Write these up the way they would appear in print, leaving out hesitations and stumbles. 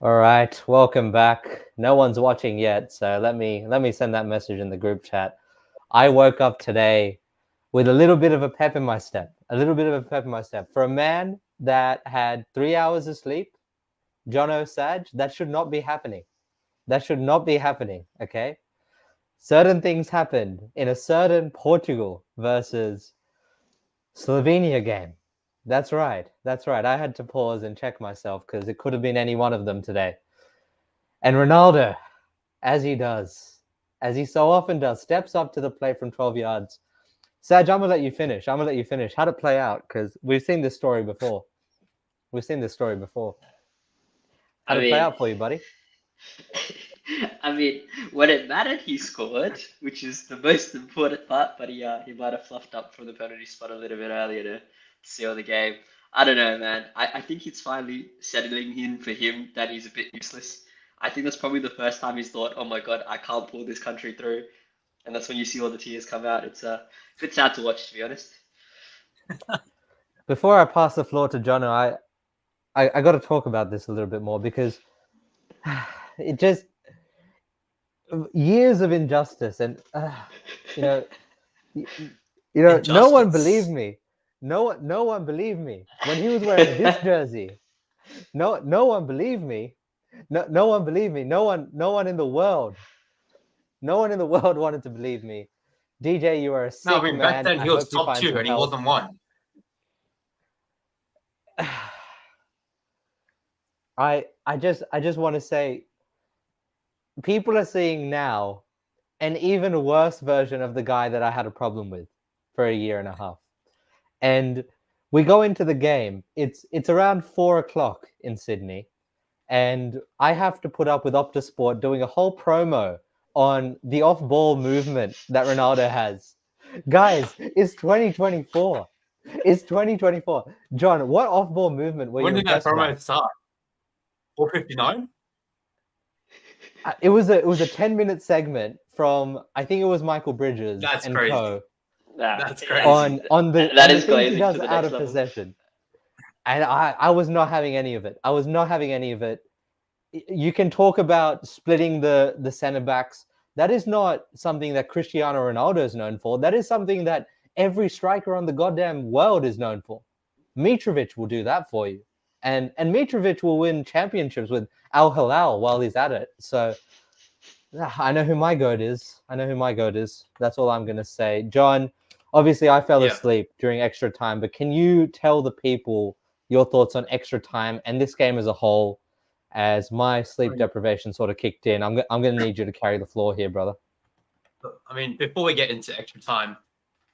All right, welcome back. No one's watching yet, so let me send that message in the group chat. I woke up today with a little bit of a pep in my step. A little bit of a pep in my step. For a man that had 3 hours of sleep, John O'Sage, that should not be happening. That should not be happening, okay? Certain things happened in a certain Portugal versus Slovenia game. That's right. That's right. I had to pause and check myself because it could have been any one of them today. And Ronaldo, as he does, as he so often does, steps up to the plate from 12 yards. Saj, I'm going to let you finish. I'm going to let you finish. How'd it play out? Because we've seen this story before. We've seen this story before. I How'd it play mean, out for you, buddy? I mean, when it mattered, he scored, which is the most important part. But he might have fluffed up from the penalty spot a little bit earlier to seal the game. I don't know, man. I think it's finally settling in for him that he's a bit useless. I think that's probably the first time he's thought, "Oh my God, I can't pull this country through," and that's when you see all the tears come out. It's a bit sad to watch, to be honest. Before I pass the floor to Jono, I got to talk about this a little bit more because it just years of injustice and you know no one believed Injustice. me. No one believed me when he was wearing this jersey. No one believed me. No one believed me. No one in the world. No one in the world wanted to believe me. DJ, you are a No, I sick mean back man. then I he was hope you top find two some and he help. wasn't one. I just want to say people are seeing now an even worse version of the guy that I had a problem with for a year and a half. And we go into the game. It's around 4 o'clock in Sydney, and I have to put up with Optus Sport doing a whole promo on the off-ball movement that Ronaldo has. Guys, it's 2024. It's 2024. John, what off-ball movement were When you did that impressed by? promo start? 4:59? It was a 10-minute segment from I think it was Michael Bridges That's and crazy. co Nah, That's yeah, crazy. that on the is things he glazing does to the out next of level. possession. And I was not having any of it. I was not having any of it. You can talk about splitting the center backs. That is not something that Cristiano Ronaldo is known for. That is something that every striker on the goddamn world is known for. Mitrovic will do that for you. And Mitrovic will win championships with Al Hilal while he's at it. So I know who my goat is. I know who my goat is. That's all I'm going to say. John, obviously I fell Yeah. asleep during extra time, but can you tell the people your thoughts on extra time and this game as a whole as my I sleep mean, deprivation sort of kicked in? I'm going to need you to carry the floor here, brother. before we get into extra time,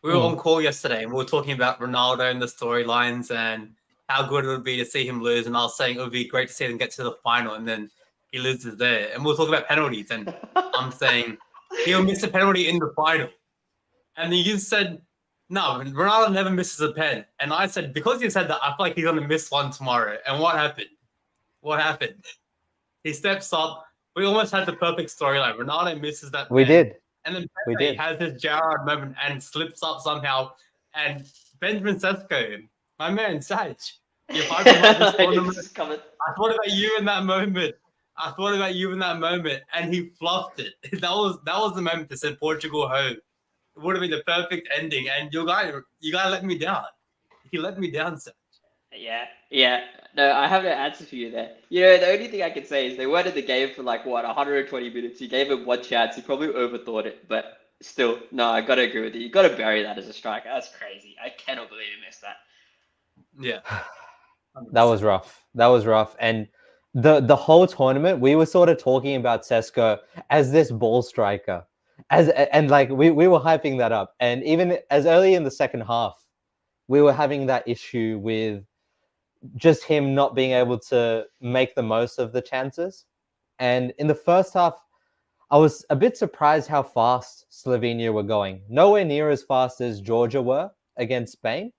we were Mm. on call yesterday and we were talking about Ronaldo and the storylines and how good it would be to see him lose. And I was saying it would be great to see him get to the final and then he loses there. And we were talking about penalties and I'm saying he'll miss a penalty in the final. And then you said, no, Ronaldo never misses a pen. And I said, because you said that, I feel like he's going to miss one tomorrow. And what happened? What happened? He steps up. We almost had the perfect storyline. Ronaldo misses that We pen. did. And then We Pepe did. has his Gerrard moment and slips up somehow. And Benjamin Sesko, my man, Saj, you're hyping him up this I knew tournament. this was coming. I thought about you in that moment. And he fluffed it. That was the moment that sent Portugal home. It would have been the perfect ending. And you guys let me down. He let me down, Saj. Yeah, yeah. No, I have no answer for you there. You know, the only thing I can say is they weren't in the game for like what 120 minutes. You gave him one chance. He probably overthought it, but still, no, I gotta agree with you. You gotta bury that as a striker. That's crazy. I cannot believe he missed that. Yeah, That was 100%. rough. That was rough. And the whole tournament, we were sort of talking about Sesko as this ball striker. And like we were hyping that up. And even as early in the second half, we were having that issue with just him not being able to make the most of the chances. And in the first half, I was a bit surprised how fast Slovenia were going. Nowhere near as fast as Georgia were against Spain,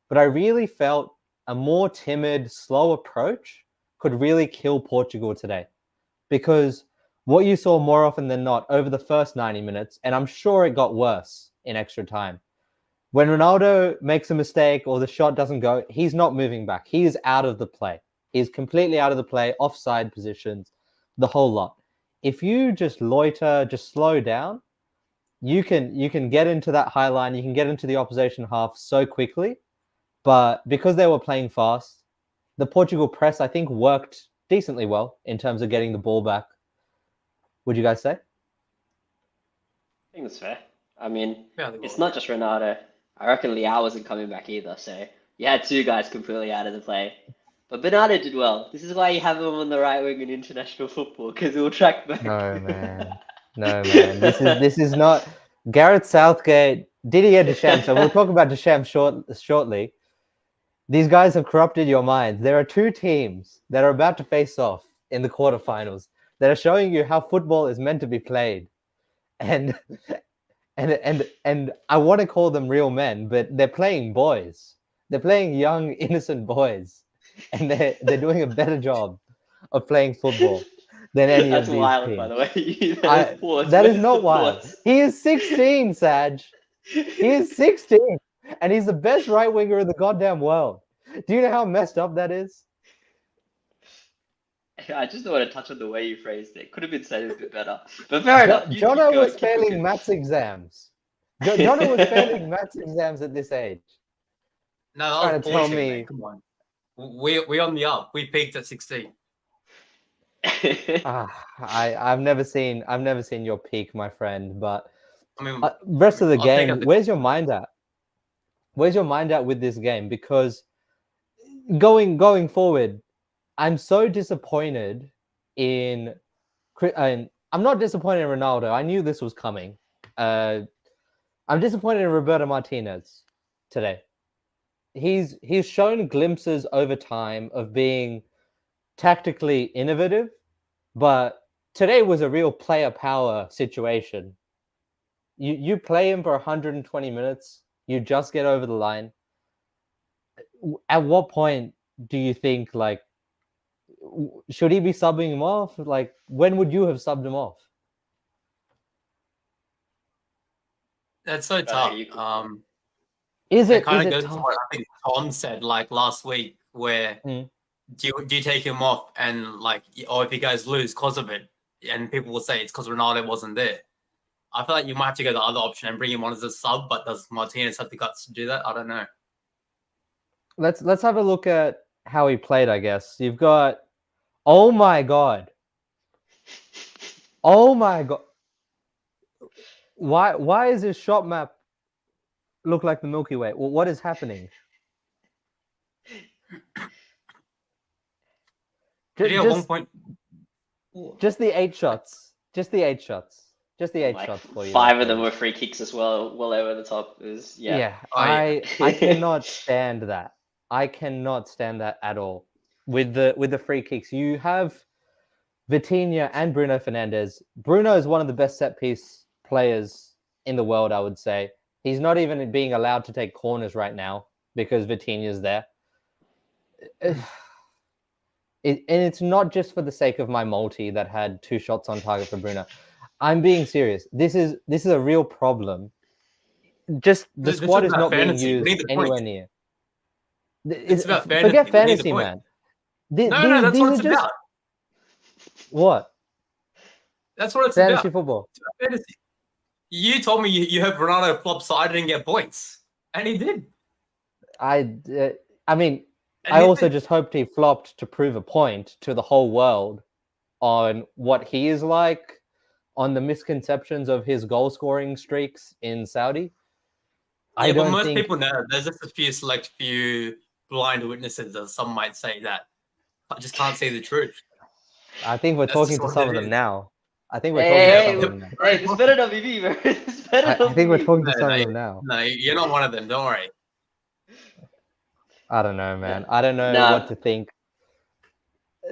but I really felt a more timid, slow approach could really kill Portugal today. Because what you saw more often than not over the first 90 minutes, and I'm sure it got worse in extra time, when Ronaldo makes a mistake or the shot doesn't go, he's not moving back. He is out of the play. is completely out of the play, offside positions, the whole lot. If you just loiter, just slow down, you can get into that high line, you can get into the opposition half so quickly. But because they were playing fast, the Portugal press, I think, worked decently well in terms of getting the ball back. Would you guys say? I think that's fair. I mean, Yeah, it's not just Ronaldo. I reckon Leao wasn't coming back either, so you had two guys completely out of the play. But Bernardo did well. This is why you have him on the right wing in international football, because he'll track back. No, man. No, man. This is not Gareth Southgate, Didier Deschamps. So we'll talk about Deschamps shortly. These guys have corrupted your minds. There are two teams that are about to face off in the quarterfinals that are showing you how football is meant to be played. And I want to call them real men, but they're playing boys. They're playing young, innocent boys. And they're doing a better job of playing football than any That's of these wild, teams. by the way. That is not wild. He is 16, Saj. He is 16, and he's the best right winger in the goddamn world. Do you know how messed up that is? I just don't want to touch on the way you phrased it. Could have been said a bit better. But fair enough. You keep Jono going, was keep failing cooking. maths exams. Jono was failing maths exams at this age. No, Trying that to was tell bullshit, me- man. Come on. We on the up. We peaked at 16. I've never seen your peak, my friend. But I mean, rest of the I'll take game, it. where's your mind at? Where's your mind at with this game? Because going forward, I'm so disappointed in. And I'm not disappointed in Ronaldo. I knew this was coming. I'm disappointed in Roberto Martinez today. He's shown glimpses over time of being tactically innovative, but today was a real player power situation. You play him for 120 minutes, you just get over the line. At what point do you think, like, should he be subbing him off? Like, when would you have subbed him off? That's so Right, tough. you could- Is It it kind of is it goes to tough? what I think Tom said like last week, where Mm. do you take him off and like, or if you guys lose because of it, and people will say it's because Ronaldo wasn't there. I feel like you might have to go the other option and bring him on as a sub, but does Martinez have the guts to do that? I don't know. Let's have a look at how he played, I guess. You've got, oh my god. Oh my god. Why is his shot map look like the Milky Way? Well, what is happening? Did he at one point? Just the 8 shots. Just the 8 shots. Just the 8 like, shots for you. 5 of them were free kicks as well, well over the top. It was, yeah. Oh, yeah. I cannot stand that. I cannot stand that at all. With the free kicks, you have Vitinha and Bruno Fernandes. Bruno is one of the best set piece players in the world, I would say. He's not even being allowed to take corners right now because Vitinha's there. And it's not just for the sake of my multi that had 2 shots on target for Bruno. I'm being serious. This is a real problem. Just the This squad is is about not being fantasy. We used need the anywhere points. near. It's about fantasy. Forget We need the fantasy, points. man. No, that's these what are it's just about. what? That's what it's Fantasy about. football. It's about fantasy. You told me you hope Ronaldo flops so I didn't get points, and he did. I mean, And I he also did. just hoped he flopped to prove a point to the whole world on what he is like, on the misconceptions of his goal scoring streaks in Saudi. Yeah, but most people know. There's just a few select few blind witnesses, as some might say, that I just can't say the truth. I think we're That's talking just to what some it of them is. now. I think we're talking to some of them now. Hey, this better not be me, bro. This better I not think be we're me. talking to No, some of them now. No, you're not one of them. Don't worry. I don't know, man. Yeah. I don't know Nah. what to think.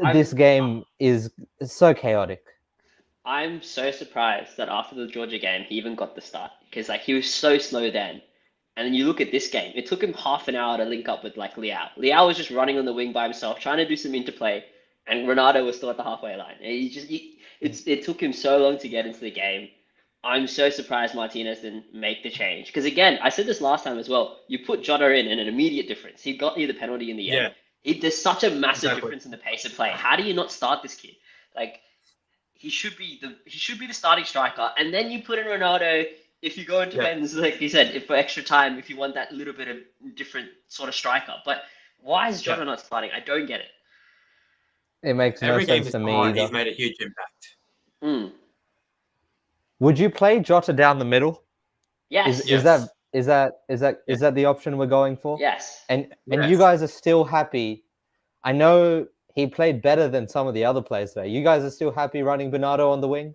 I'm- This game is so chaotic. I'm so surprised that after the Georgia game, he even got the start because like he was so slow then. And then you look at this game, it took him half an hour to link up with like Leao. Leao was just running on the wing by himself, trying to do some interplay, and Ronaldo was still at the halfway line. And it took him so long to get into the game. I'm so surprised Martinez didn't make the change because again, I said this last time as well. You put Jota in and an immediate difference. He got you the penalty in the end. Yeah. There's such a massive Exactly. difference in the pace of play. How do you not start this kid? Like he should be the starting striker, and then you put in Ronaldo. If you go into defense, like you said, if for extra time, if you want that little bit of different sort of striker. But why is Jota not starting? I don't get it. It makes no Every game sense he's to come me on, either. he's made a huge impact. Mm. Would you play Jota down the middle? Yes. Is that the option we're going for? Yes. And Yes. you guys are still happy. I know he played better than some of the other players today. You guys are still happy running Bernardo on the wing?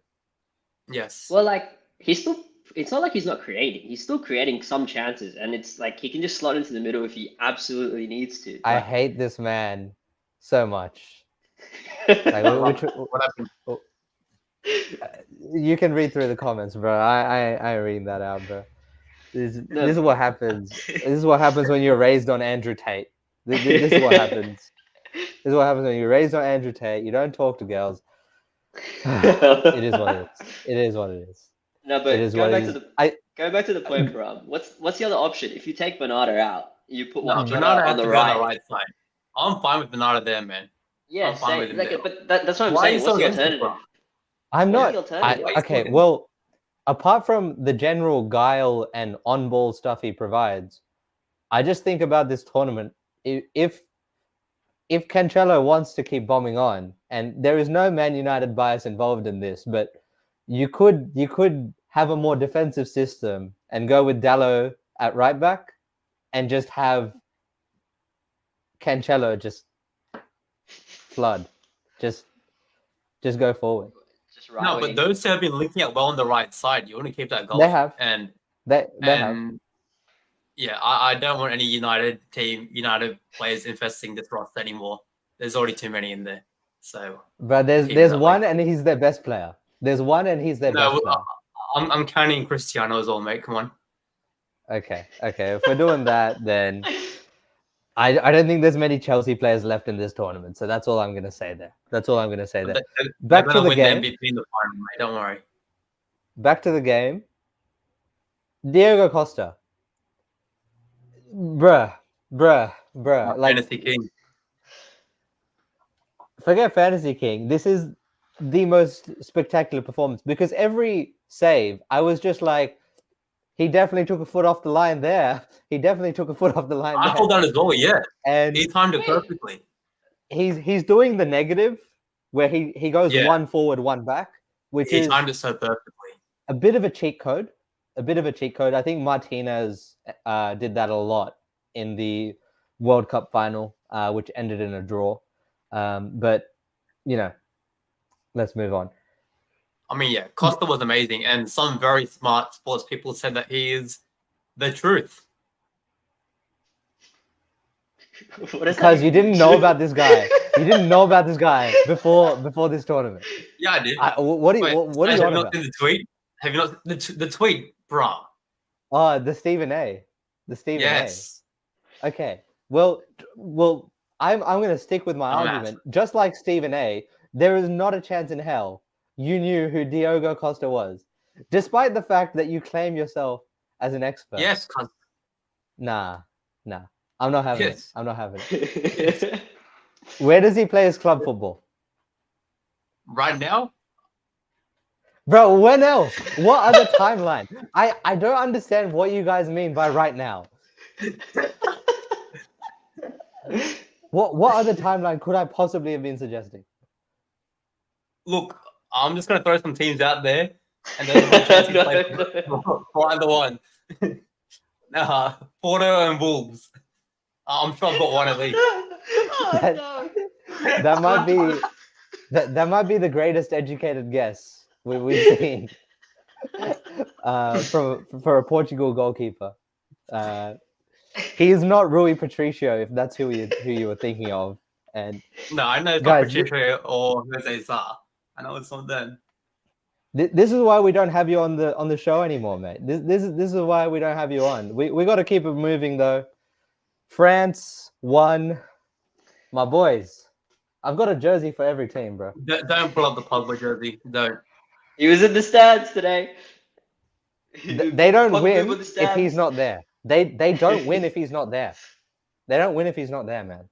Yes. Well, like it's not like he's not creating. He's still creating some chances, and it's like he can just slot into the middle if he absolutely needs to. I But- hate this man so much. Like, What happened? you can read through the comments, bro. I read that out, bro. This is what happens. This is what happens when you're raised on Andrew Tate. This is what happens. This is what happens when you're raised on Andrew Tate. You don't talk to girls. It is what it is. It is what it is. No, but It is going what back it to is. the going back to the point, bro. What's the other option? If you take Bernardo out, you put No, Jota Bernardo has on to the be on right. the right side. I'm fine with Bernardo there, man. Yeah, I'm fine with same. him Like, there. but that's what I'm Why are you saying. so What's the against it, alternative? bro? I'm What is not. the alternative? Okay, well, apart from the general guile and on-ball stuff he provides, I just think about this tournament. If Cancelo wants to keep bombing on, and there is no Man United bias involved in this, but you could have a more defensive system and go with Dallo at right back, and just have Cancelo just flood, just go forward. Just right No, but wing. those two have been linking up well on the right side. You want to keep that goal. They have. And They have. and yeah, I don't want any United players infesting this roster anymore. There's already too many in there. So But there's keep it that one, way. and he's their best player. There's one, and he's their No, best player. I'm counting Cristiano as well, mate. Come on. Okay. If we're doing that, then I don't think there's many Chelsea players left in this tournament. So that's all I'm gonna say there. That's all I'm gonna say there. Back to the win game. The MVP in the final, mate. Don't worry. Back to the game. Diego Costa. Bruh. Like, Fantasy King. forget Fantasy King. This is the most spectacular performance, because every save, I was just like, he definitely took a foot off the line there. He definitely took a foot off the line I there. thought that as well. Yeah, And he timed it perfectly. he's doing the negative where he goes Yeah. one forward, one back, which He is timed it so perfectly. a bit of a cheat code. I think Martinez did that a lot in the World Cup final, which ended in a draw. But let's move on. I mean, yeah, Costa was amazing, and some very smart sports people said that he is the truth. Because you didn't know about this guy. You didn't know about this guy before this tournament. Yeah, I did. What are you Wait, on have you about? not seen the tweet? Have you not the tweet, bruh? Oh, the Stephen A. Yes. Okay. Well, I'm going to stick with my Dumbass. argument. Just like Stephen A., there is not a chance in hell you knew who Diogo Costa was, despite the fact that you claim yourself as an expert. Yes, cause Nah. I'm not having it. Yes. I'm not having it. Where does he play his club football? right now, Bro, when else? What other timeline? I don't understand what you guys mean by right now. What other timeline could I possibly have been suggesting? look, I'm just gonna throw some teams out there, and there's a good chance he plays for either one. Porto and Wolves. I'm sure I've got one at least. That might be that might be the greatest educated guess we've seen for a Portugal goalkeeper. He is not Rui Patricio, if that's who you were thinking of. And No, I know it's Guys, not Patricio or Jose Sa. I know it's not them. this is why we don't have you on the show anymore, mate. This is why we don't have you on. We got to keep it moving though. France won. My boys, I've got a jersey for every team, bro. Don't pull up the Pogba jersey. Don't. He was in the stands today. They don't Pogba win with the if stands. he's not there. They don't win if he's not there. They don't win if he's not there, man.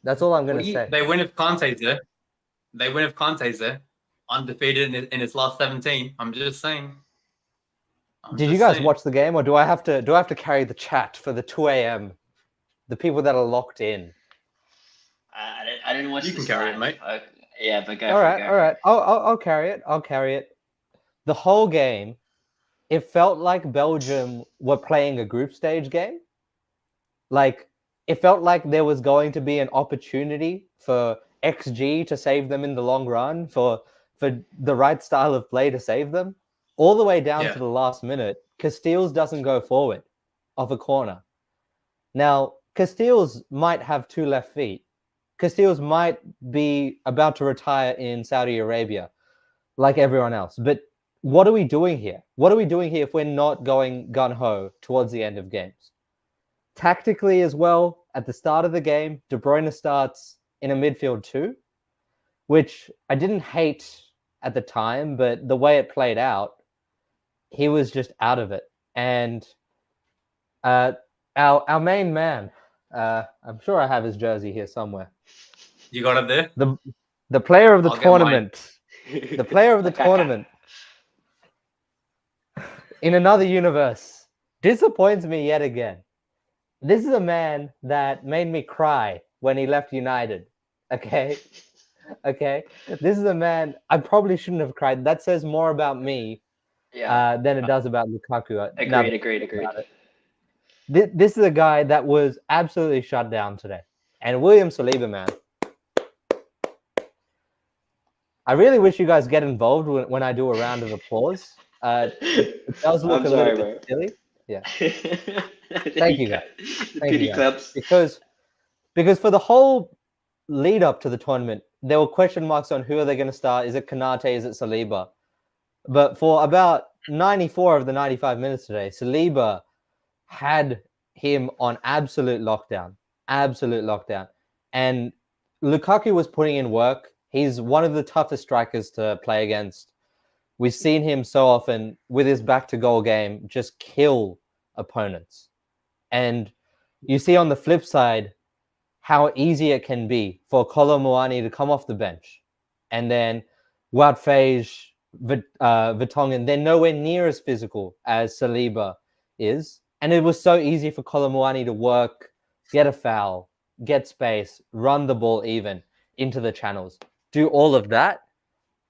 That's all I'm What going do to you- say. They win if Conte's there. They win if Conte's there. Undefeated in his last 17. I'm just saying. Did you guys watch the game, or do I have to carry the chat for the 2 a.m. the people that are locked in? I didn't watch You this can carry it, live. mate. Yeah, but go All for right, it. all right. I'll carry it. I'll carry it. The whole game, it felt like Belgium were playing a group stage game. Like, it felt like there was going to be an opportunity for XG to save them in the long run, for the right style of play to save them, all the way down to the last minute. Casteels doesn't go forward off a corner. Now, Casteels might have 2 left feet. Casteels might be about to retire in Saudi Arabia, like everyone else. But what are we doing here? What are we doing here if we're not going gun-ho towards the end of games? Tactically as well, at the start of the game, De Bruyne starts in a midfield 2, which I didn't hate at the time, but the way it played out, he was just out of it. And our main man, I'm sure I have his jersey here somewhere. You got it there? The player of the I'll get mine. tournament. The player of the tournament in another universe disappoints me yet again. This is a man that made me cry when he left United. Okay? Okay? This is a man I probably shouldn't have cried. That says more about me than it does about Lukaku. Agreed. This is a guy that was absolutely shut down today. And William Saliba, man. I really wish you guys get involved when I do a round of applause. It does look a little bit silly. Yeah. Thank you, guys. Pity claps. Because for the whole lead up to the tournament, there were question marks on who are they going to start. Is it Konate? Is it Saliba? But for about 94 of the 95 minutes today, Saliba had him on absolute lockdown. And Lukaku was putting in work. He's one of the toughest strikers to play against. We've seen him so often with his back to goal game just kill opponents. And you see on the flip side how easy it can be for Kolo Muani to come off the bench. And then Wout Fages, Vertonghen, they're nowhere near as physical as Saliba is. And it was so easy for Kolo Muani to work, get a foul, get space, run the ball even into the channels, do all of that.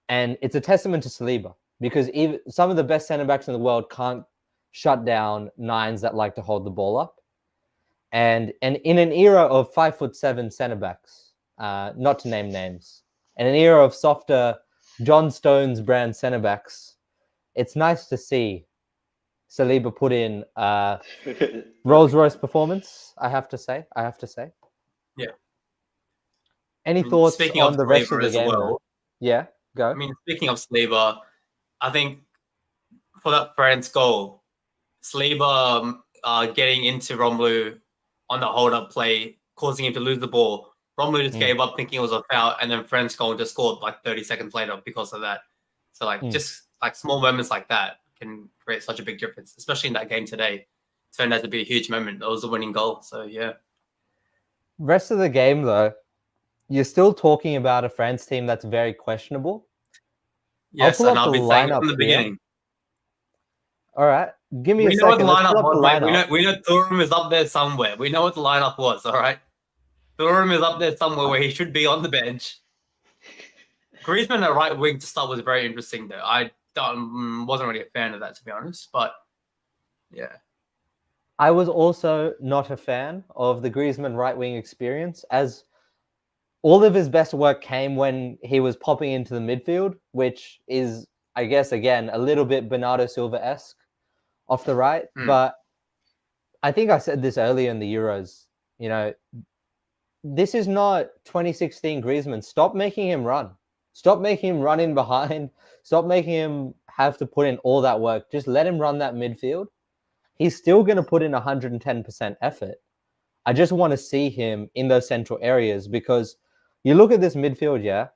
And it's a testament to Saliba, because even some of the best center backs in the world can't shut down nines that like to hold the ball up. And in an era of 5'7" center backs, not to name names, and an era of softer John Stones brand center backs, it's nice to see Saliba put in Rolls Royce performance. I have to say. Yeah. Any thoughts speaking on of the rest of Saliba the as game? well, Yeah, go. I mean, speaking of Saliba, I think for that France goal, Saliba getting into Romelu on the hold-up play, causing him to lose the ball. Romelu just gave up thinking it was a foul, and then France goal just scored like 30 seconds later because of that. So just like small moments like that can create such a big difference, especially in that game today. It turned out to be a huge moment. It was the winning goal. So yeah. Rest of the game though, you're still talking about a France team that's very questionable. Yes, and I'll be saying it from the beginning. All right, give me a second. We know what the lineup was, lineup. We know Thuram is up there somewhere. We know what the lineup was, all right? Thuram is up there somewhere where he should be on the bench. Griezmann at right wing to start was very interesting, though. I wasn't really a fan of that, to be honest, but yeah. I was also not a fan of the Griezmann right wing experience, as all of his best work came when he was popping into the midfield, which is, I guess, again, a little bit Bernardo Silva-esque off the right. But I think I said this earlier in the Euros, this is not 2016 Griezmann. Stop making him run. Stop making him run in behind. Stop making him have to put in all that work. Just let him run that midfield. He's still going to put in 110% effort. I just want to see him in those central areas, because you look at this midfield, yeah?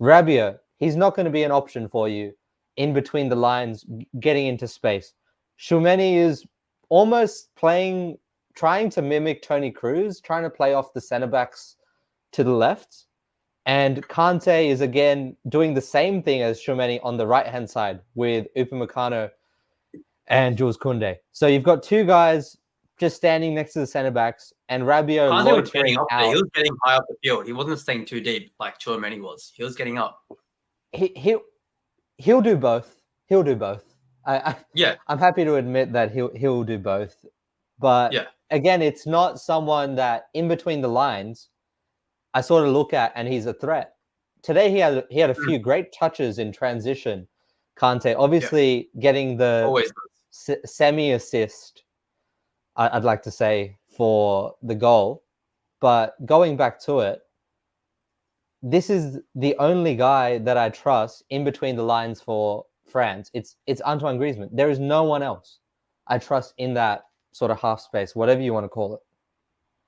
Rabiot, he's not going to be an option for you in between the lines, getting into space. Tchouameni is almost trying to mimic Toni Kroos, trying to play off the centre backs to the left, and Kante is again doing the same thing as Tchouameni on the right-hand side with Upamecano and Jules Koundé. So you've got two guys just standing next to the centre backs, and Rabiot Kante was getting loitering up there. out. He was getting high up the field. He wasn't staying too deep like Tchouameni was. He was getting up. He'll do both. He'll do both. Yeah. I'm happy to admit that he'll do both. But Yeah. again, it's not someone that in between the lines I sort of look at and he's a threat. Today he had a few great touches in transition. Kante obviously getting the Always. semi-assist, I'd like to say, for the goal. But going back to it, this is the only guy that I trust in between the lines for France. It's Antoine Griezmann. There is no one else I trust in that sort of half space, whatever you want to call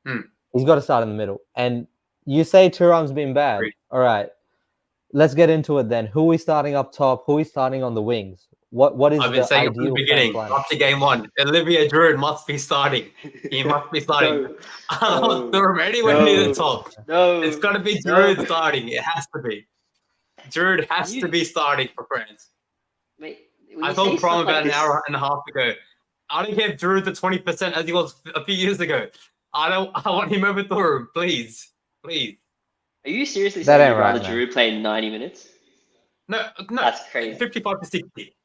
it. He's got to start in the middle. And you say Thuram's been bad. Great. All right, let's get into it then. Who are we starting up top? Who are we starting on the wings? What is I've been the saying from the ideal beginning, after game one, Olivier Giroud must be starting. He must be starting. I don't throw him anywhere near the top. No, It's got to be Giroud starting. It has to be. Giroud has to be starting for France. Mate, I told Prom about an hour and a half ago. I don't care if Giroud's at 20% as he was a few years ago. I want him over Thuram, please. Please. Are you seriously That saying ain't you'd rather right, man. Giroud play 90 minutes? No. That's crazy. 55 to 60.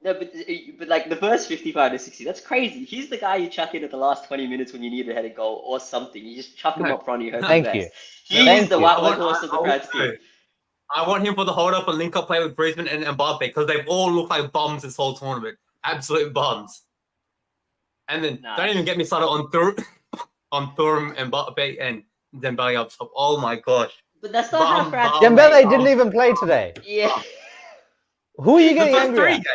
No, but like the first 55 to 60, that's crazy. He's the guy you chuck in at the last 20 minutes when you need a headed goal or something. You just chuck him up front. You hope Thank the you. best. He's Thank the you. white horse of the France team. I want him for the hold up and link up play with Griezmann and Mbappe because they've all looked like bums this whole tournament. Absolute bums. And then don't even get me started on Thuram, Mbappe, and Dembele up top. Oh my gosh. But that's not how France. Dembele didn't even play today. Yeah. Who are you getting The first angry three at? games.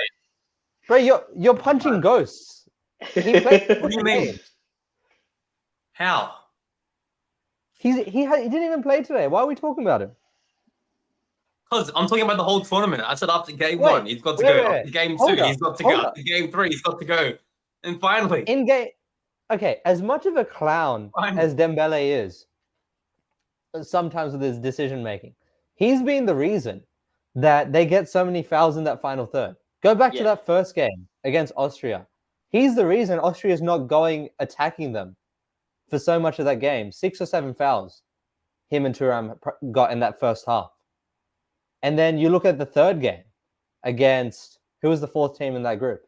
Bro, you're punching ghosts. He played. What do you mean? How? He didn't even play today. Why are we talking about him? Because I'm talking about the whole tournament. I said after game one, he's got to go. After game two, he's got to go. After game three, he's got to go. And finally. In game. Okay, as much of a clown as Dembele is, sometimes with his decision making, he's been the reason that they get so many fouls in that final third. Go back to that first game against Austria. He's the reason Austria is not going attacking them for so much of that game. 6 or 7 fouls him and Thuram got in that first half. And then you look at the third game against, who was the fourth team in that group?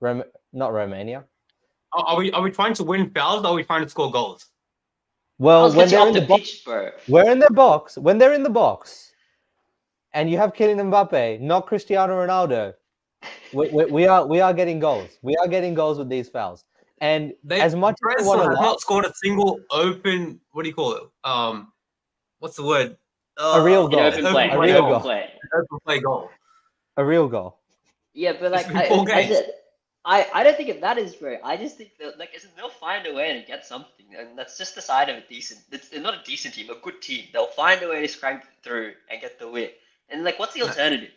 Not Romania. Are we trying to win fouls or are we trying to score goals? Well, when they're in the box, pitch, bro. we're in the box. When they're in the box, and you have Kylian Mbappe, not Cristiano Ronaldo, we are getting goals. We are getting goals with these fouls. And as much as France have not scored a single open, what do you call it? What's the word? A real goal. Open play. A real goal. Open play goal. A real goal. Yeah, but like I don't think it matters, bro. I just think that they'll find a way to get something, and that's just the side of a decent. It's not a decent team, a good team. They'll find a way to scrape through and get the win. And like, what's the alternative?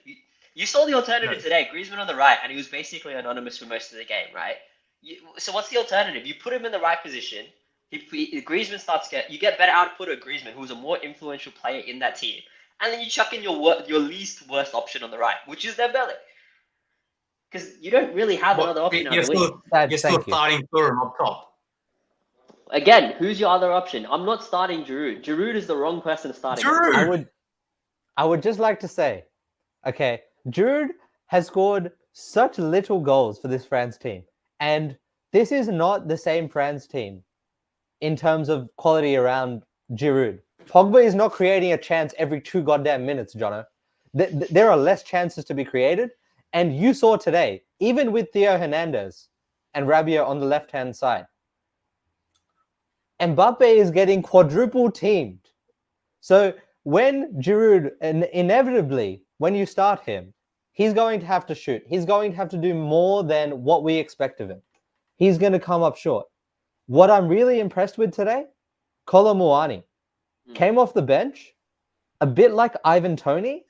You saw the alternative today. Griezmann on the right, and he was basically anonymous for most of the game, right? So what's the alternative? You put him in the right position. Griezmann you get better output of Griezmann, who's a more influential player in that team, and then you chuck in your least worst option on the right, which is Dembele. Because you don't really have another option. You're still starting Thuram up top. Again, who's your other option? I'm not starting Giroud. Giroud is the wrong person to start. I would just like to say, okay, Giroud has scored such little goals for this France team, and this is not the same France team in terms of quality around Giroud. Pogba is not creating a chance every 2 goddamn minutes, Jono. There are less chances to be created. And you saw today, even with Theo Hernandez and Rabiot on the left-hand side, Mbappe is getting quadruple teamed. So when Giroud, inevitably, when you start him, he's going to have to shoot. He's going to have to do more than what we expect of him. He's going to come up short. What I'm really impressed with today, Kolo Muani came off the bench, a bit like Ivan Toney.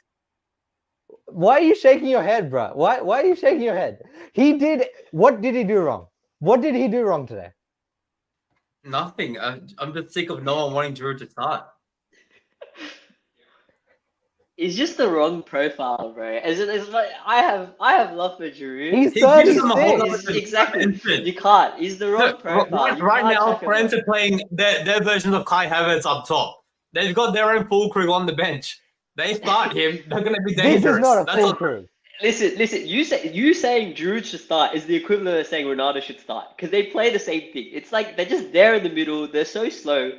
Why are you shaking your head, bro? Why are you shaking your head? What did he do wrong? What did he do wrong today? Nothing. I'm just sick of no one wanting Giroud to start. He's just the wrong profile, bro. It's like I have love for Giroud. He's He gives them a whole 36. lot of Exactly. interest. You can't. He's the wrong Look, profile. You right can't now, chuck him friends up. are playing their version of Kai Havertz up top. They've got their own full crew on the bench. They start him, they're going to be This dangerous. is not a That's full all. crew. Listen. You saying Giroud should start is the equivalent of saying Ronaldo should start because they play the same thing. It's like they're just there in the middle. They're so slow,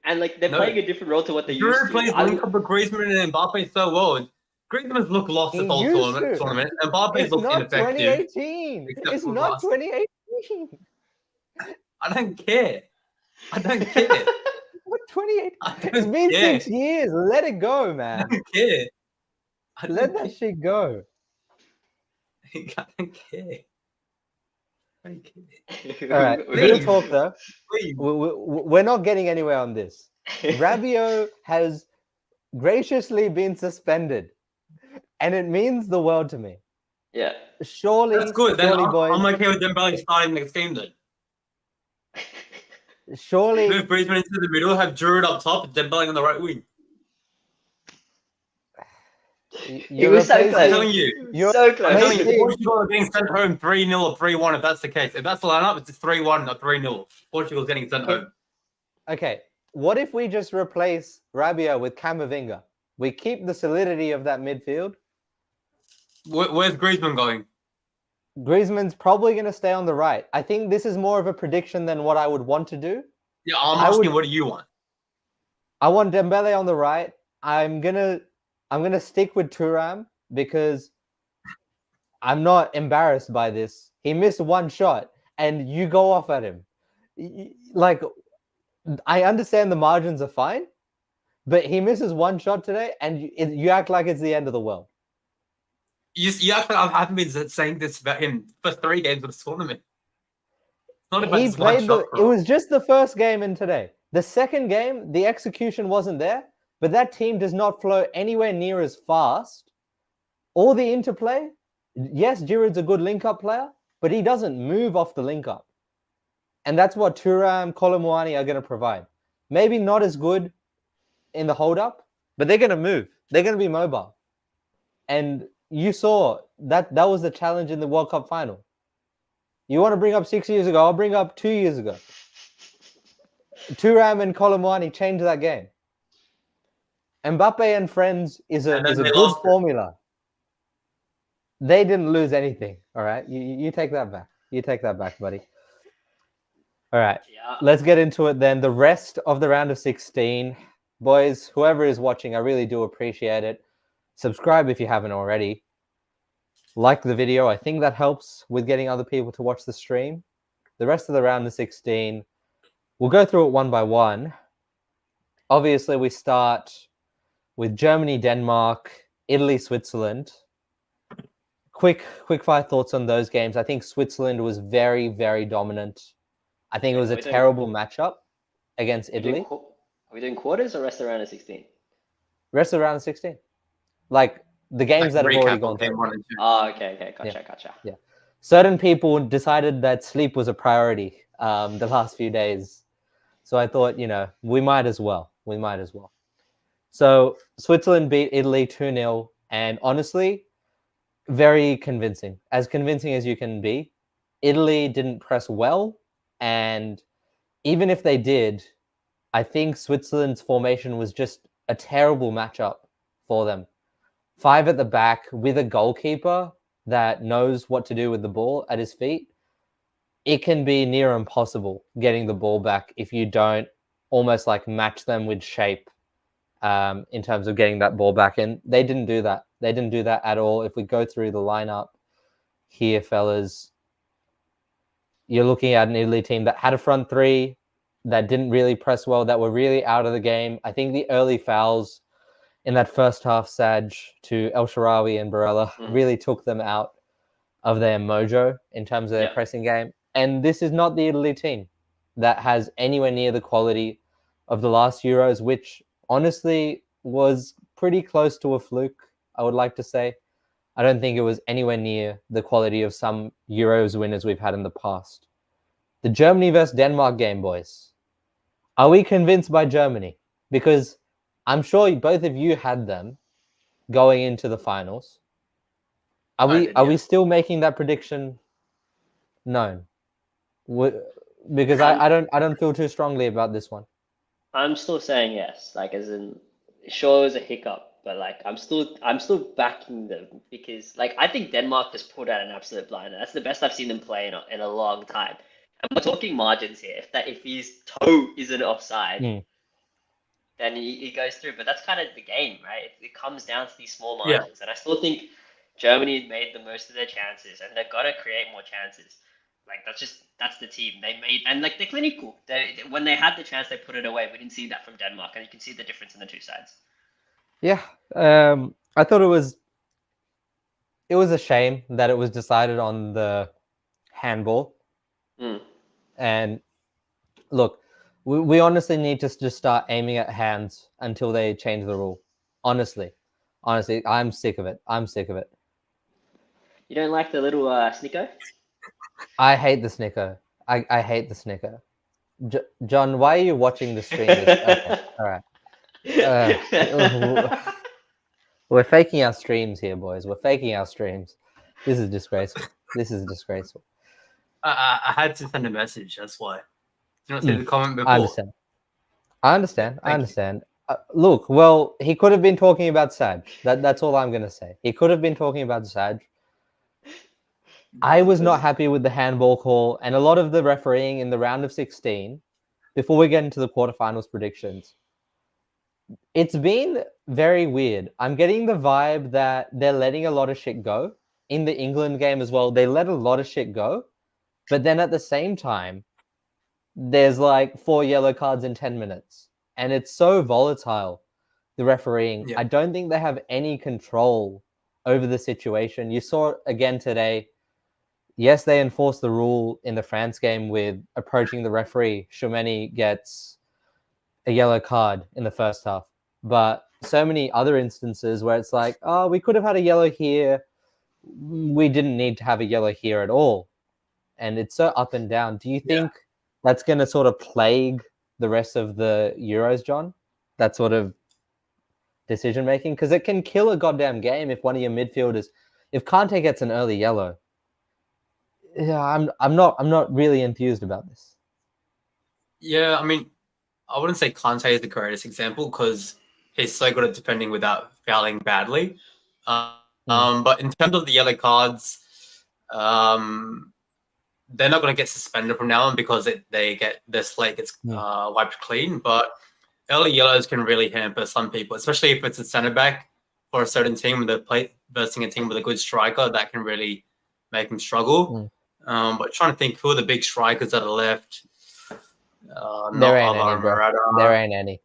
and like they're No. playing a different role to what they used Giroud to. plays link up with Griezmann and Mbappe so well. Griezmann's looked lost He this whole used to. tournament, and Mbappe's It's looked not ineffective. 2018. Except It's for not last. 2018. I don't care. I don't care. What 28? I It's don't been care. 6 years. Let it go, I man. don't care. I Let don't that shit go. care. I don't care. I don't care. All right, We're real Please. talk though. Please. We're not getting anywhere on this. Rabiot has graciously been suspended, and it means the world to me. Yeah. Surely, That's good. Then surely, boys, I'm okay with Dembele starting next game then. surely. Move Griezmann into the middle, have Giroud up top, and Dembele on the right wing. You're was so I'm replacing- telling you. You're So I'm close. telling you, Amazing. Portugal are getting sent home 3-0 or 3-1 if that's the case. If that's the lineup, it's 3-1 or 3-0. Portugal's getting sent home. Okay, what if we just replace Rabiot with Camavinga? We keep the solidity of that midfield. Where's Griezmann going? Griezmann's probably going to stay on the right. I think this is more of a prediction than what I would want to do. Yeah, I'm I asking would- what do you want? I want Dembele on the right. I'm gonna stick with Thuram because I'm not embarrassed by this. He missed one shot and you go off at him. Like, I understand the margins are fine, but he misses one shot today and you act like it's the end of the world. You actually, I haven't been saying this about him for 3 games of the tournament. It's not about He this one played shot, it bro. was just the first game in today. The second game, the execution wasn't there, but that team does not flow anywhere near as fast. All the interplay, yes, Giroud's a good link-up player, but he doesn't move off the link-up. And that's what Thuram, Colomwani are going to provide. Maybe not as good in the hold-up, but they're going to move. They're going to be mobile. And you saw that was the challenge in the World Cup final. You want to bring up 6 years ago, I'll bring up 2 years ago. Thuram and Colomwani changed that game. Mbappe and friends is a And then they good lost it. formula. They didn't lose anything. All right, you take that back. You take that back, buddy. All right, Yeah. let's get into it then. The rest of the round of 16, boys. Whoever is watching, I really do appreciate it. Subscribe if you haven't already. Like the video. I think that helps with getting other people to watch the stream. The rest of the round of 16, we'll go through it one by one. Obviously, we start with Germany, Denmark, Italy, Switzerland. Quick fire thoughts on those games. I think Switzerland was very, very dominant. I think it was a terrible matchup against Italy. Are we doing quarters or rest of the round of 16? Rest of the round of 16. Like the games that have already gone game through. 1 and 2. Oh, okay. Gotcha. Certain people decided that sleep was a priority the last few days. So I thought, we might as well. So Switzerland beat Italy 2-0. And honestly, very convincing. As convincing as you can be. Italy didn't press well. And even if they did, I think Switzerland's formation was just a terrible matchup for them. 5 at the back with a goalkeeper that knows what to do with the ball at his feet. It can be near impossible getting the ball back if you don't almost like match them with shape in terms of getting that ball back. And they didn't do that. They didn't do that at all. If we go through the lineup here, fellas, you're looking at an Italy team that had a front three, that didn't really press well, that were really out of the game. I think the early fouls in that first half, Saj, to El Shaarawy and Barella really took them out of their mojo in terms of their pressing game. And this is not the Italy team that has anywhere near the quality of the last Euros, which honestly was pretty close to a fluke, I would like to say. I don't think it was anywhere near the quality of some Euros winners we've had in the past. The Germany versus Denmark game, boys. Are we convinced by Germany? Because I'm sure both of you had them. going into the finals. Are we did, are yeah. we still making that prediction known? Because I don't feel too strongly about this one. I'm still saying yes, like as in, sure it was a hiccup, but like I'm still backing them because like I think Denmark just pulled out an absolute blinder. That's the best I've seen them play in a long time. And we're talking margins here. If his toe isn't offside, Mm. then he goes through. But that's kind of the game, right? It comes down to these small Yeah. margins, and I still think Germany made the most of their chances, and they're gonna create more chances. Like that's the team they made, and like they're clinical. When they had the chance, they put it away. We didn't see that from Denmark, and you can see the difference in the two sides. Yeah, I thought it was a shame that it was decided on the handball. Mm. And look, we honestly need to just start aiming at hands until they change the rule. Honestly, I'm sick of it. I'm sick of it. You don't like the little snicko? I hate the snicker. I hate the snicker. John, why are you watching the stream? Okay, all right. We're faking our streams here, boys. We're faking our streams. This is disgraceful. This is disgraceful. I had to send a message. That's why. Did you not see the comment before? I understand. I understand. Yeah, I thank understand. Look, well, he could have been talking about Saj. That's all I'm gonna say. He could have been talking about Saj. I was not happy with the handball call and a lot of the refereeing in the round of 16. Before we get into the quarterfinals predictions, it's been very weird. I'm getting the vibe that they're letting a lot of shit go. In the England game as well, they let a lot of shit go. But then at the same time, there's like 4 yellow cards in 10 minutes. And it's so volatile, the refereeing. Yeah. I don't think they have any control over the situation. You saw it again today. Yes, they enforced the rule in the France game with approaching the referee. Choumeni gets a yellow card in the first half. But so many other instances where it's like, oh, we could have had a yellow here. We didn't need to have a yellow here at all. And it's so up and down. Do you think that's going to sort of plague the rest of the Euros, John? That sort of decision making? Because it can kill a goddamn game if one of your midfielders, if Kante gets an early yellow. Yeah, I'm not really enthused about this. Yeah, I mean, I wouldn't say Kante is the greatest example because he's so good at defending without fouling badly. But in terms of the yellow cards, they're not going to get suspended from now on because their slate gets wiped clean. But early yellows can really hamper some people, especially if it's a centre back for a certain team when they're versing a team with a good striker. That can really make them struggle. But trying to think who are the big strikers that are left. There ain't any, bro. There ain't any.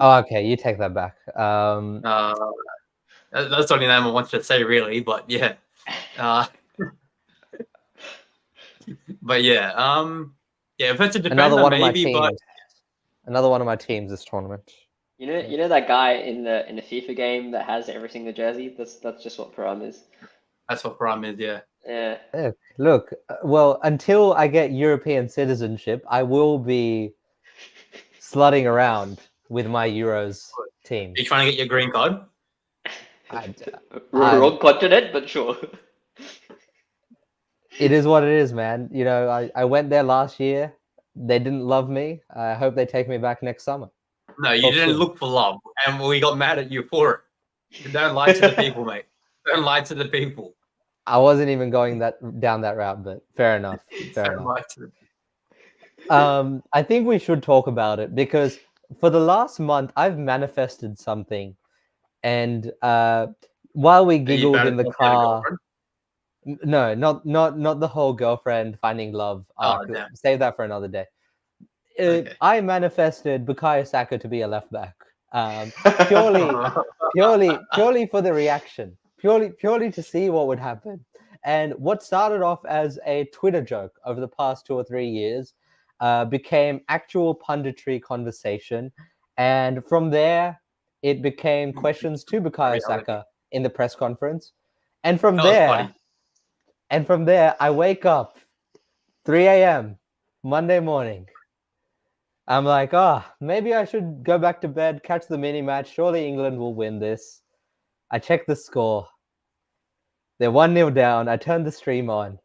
Oh, okay, you take that back. That's the only name I wanted to say, really. But yeah, but yeah, if it's a defender, another one of my maybe. teams. But another one of my teams this tournament. You know that guy in the FIFA game that has every single jersey. That's just what Param is. That's what Param is. Yeah. Yeah. Look, well, until I get European citizenship, I will be slutting around with my Euros team. Are you trying to get your green card? Wrong continent, but sure. It is what it is, man. You know, I went there last year. They didn't love me. I hope they take me back next summer. No, you didn't look for love, and we got mad at you for it. Don't lie to the people, mate. Don't lie to the people. I wasn't even going down that route, but fair enough. Fair enough. I think we should talk about it because for the last month I've manifested something, and while we giggled in the car, no, not the whole girlfriend finding love arc. Save that for another day. Okay. I manifested Bukayo Saka to be a left back, purely for the reaction. Purely to see what would happen. And what started off as a Twitter joke over the past 2 or 3 years became actual punditry conversation. And from there, it became questions to Bukayo Saka in the press conference. And from there, I wake up 3 a.m. Monday morning. I'm like, maybe I should go back to bed, catch the mini match. Surely England will win this. I check the score. They're 1-0 down. I turn the stream on.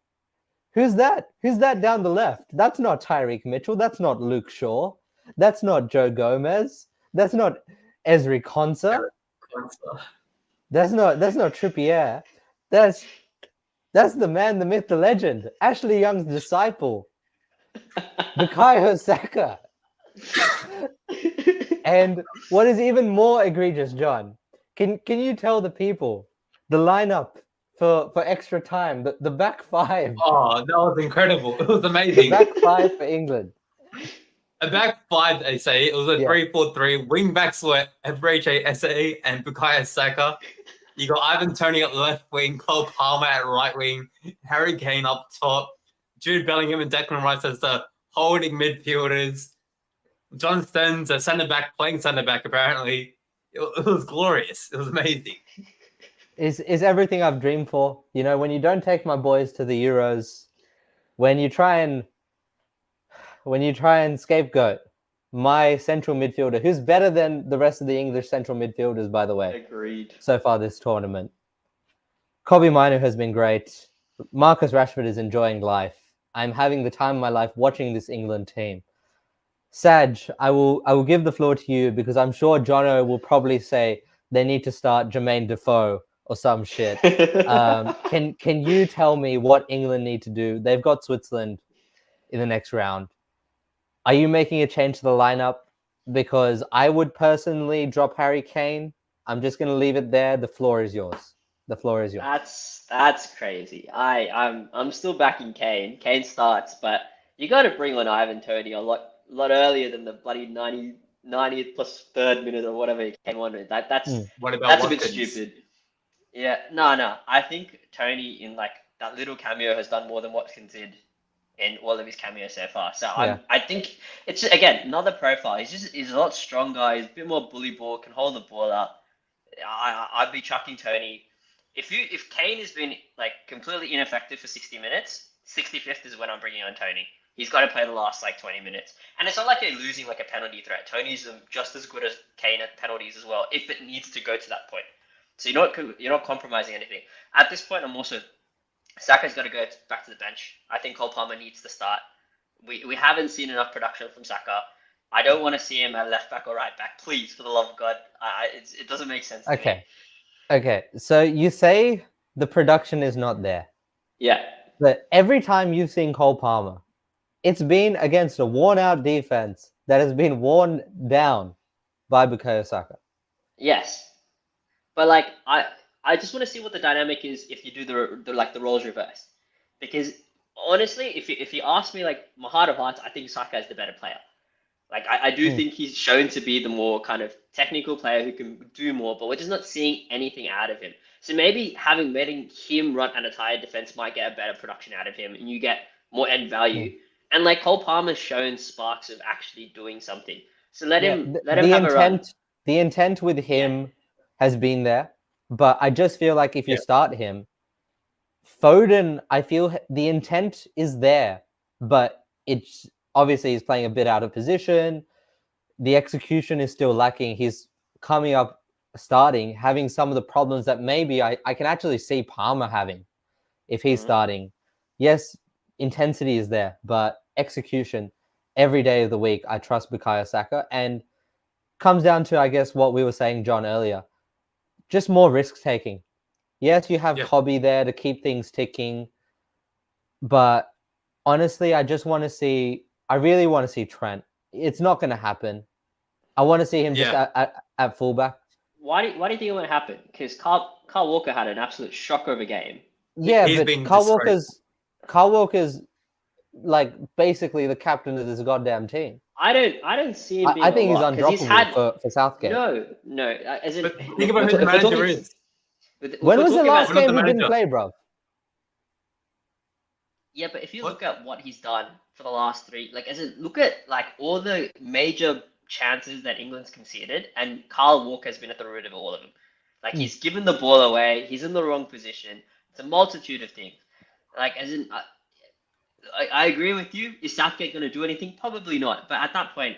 Who's that? Who's that down the left? That's not Tyreek Mitchell. That's not Luke Shaw. That's not Joe Gomez. That's not Ezri Konsa. That's not Trippier. That's the man, the myth, the legend. Ashley Young's disciple. Bukayo Saka. And what is even more egregious, John? Can you tell the people the lineup for extra time? The back five. Oh, that was incredible. It was amazing. Back five for England. A back five, they say. It was a 3-4-3. Wing backs were Eberechi Eze and Bukayo Saka. You got Ivan Toney at left wing, Cole Palmer at right wing, Harry Kane up top, Jude Bellingham and Declan Rice as the holding midfielders. John Stones, a centre back, playing centre back. Apparently, it was glorious. It was amazing. Is everything I've dreamed for? You know, when you don't take my boys to the Euros, when you try and scapegoat my central midfielder, who's better than the rest of the English central midfielders, by the way. Agreed. So far this tournament. Kobbie Mainoo has been great. Marcus Rashford is enjoying life. I'm having the time of my life watching this England team. Saj, I will give the floor to you because I'm sure Jono will probably say they need to start Jermaine Defoe or some shit. Can you tell me what England need to do? They've got Switzerland in the next round. Are you making a change to the lineup? Because I would personally drop Harry Kane. I'm just going to leave it there. The floor is yours. The floor is yours. That's crazy. I'm still backing Kane. Kane starts, but you got to bring on Ivan Toney a lot earlier than the bloody 90th plus third minute or whatever he came on with. That's a bit stupid. Yeah, no. I think Toney in like that little cameo has done more than Watkins did in all of his cameos so far. So I think it's again another profile. He's a lot stronger. He's a bit more bully ball. Can hold the ball up. I'd be chucking Toney. If Kane has been like completely ineffective for 60 minutes, 65th is when I'm bringing on Toney. He's got to play the last like 20 minutes, and it's not like they're losing like a penalty threat. Toney's just as good as Kane at penalties as well, if it needs to go to that point. So you're not compromising anything. At this point, I'm also Saka's got to go back to the bench. I think Cole Palmer needs to start. We haven't seen enough production from Saka. I don't want to see him at left back or right back. Please, for the love of God, it doesn't make sense. Okay. So you say the production is not there. Yeah. But every time you've seen Cole Palmer, it's been against a worn-out defense that has been worn down by Bukayo Saka. Yes, but like I just want to see what the dynamic is if you do the roles reversed. Because honestly, if you ask me, like my heart of hearts, I think Saka is the better player. Like I do think he's shown to be the more kind of technical player who can do more, but we're just not seeing anything out of him. So maybe letting him run an entire defense might get a better production out of him, and you get more end value. And like Cole Palmer's shown sparks of actually doing something. So let him have a run. The intent with him has been there, but I just feel like if you start him, Foden, I feel the intent is there, but it's obviously he's playing a bit out of position. The execution is still lacking. He's coming up, starting, having some of the problems that maybe I can actually see Palmer having if he's starting. Yes, intensity is there, but execution every day of the week, I trust Bukayo Saka. And comes down to, I guess, what we were saying, John, earlier. Just more risk taking. Yes, you have Kobbie there to keep things ticking. But honestly, I really want to see Trent. It's not going to happen. I want to see him just at fullback. Why do you think it won't happen? Because Carl Walker had an absolute shocker of a game. Yeah, but Carl Walker's like basically the captain of this goddamn team. I don't see him being I think he's undroppable for Southgate. No. As in, think about who the manager is. When was the last game he didn't play, bro? Yeah, but if you look at what he's done for the last three, look at like all the major chances that England's conceded, and Carl Walker has been at the root of all of them. Like he's given the ball away, he's in the wrong position. It's a multitude of things. Like as in, I agree with you. Is Southgate going to do anything? Probably not. But at that point,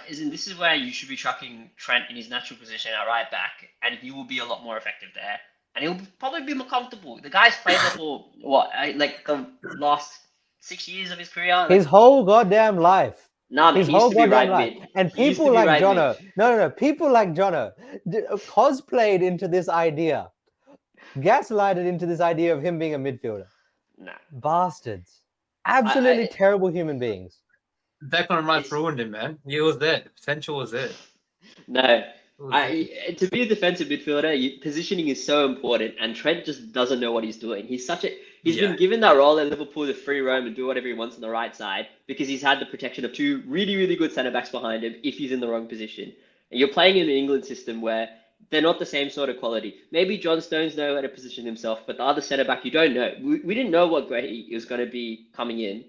this is where you should be chucking Trent in his natural position at right back, and he will be a lot more effective there, and he'll probably be more comfortable. The guy's played there for what, like the last 6 years of his career. His Like, whole goddamn life. nah, man, His he used whole to be goddamn right life. mid. And He used to people be like right mid. Jono, no, people like Jono cosplayed into this idea, gaslighted into this idea of him being a midfielder. Nah, Bastards. Absolutely I- terrible human beings. Declan Rice It's- ruined him, man. He was there. The potential was there. no. It was there. To be a defensive midfielder, positioning is so important, and Trent just doesn't know what he's doing. He's Yeah. been given that role at Liverpool to free roam and do whatever he wants on the right side because he's had the protection of two really, really good centre backs behind him if he's in the wrong position. And you're playing in an England system where they're not the same sort of quality. Maybe John Stones knows how to position himself, but the other centre back you don't know. We didn't know what Gray was going to be coming in,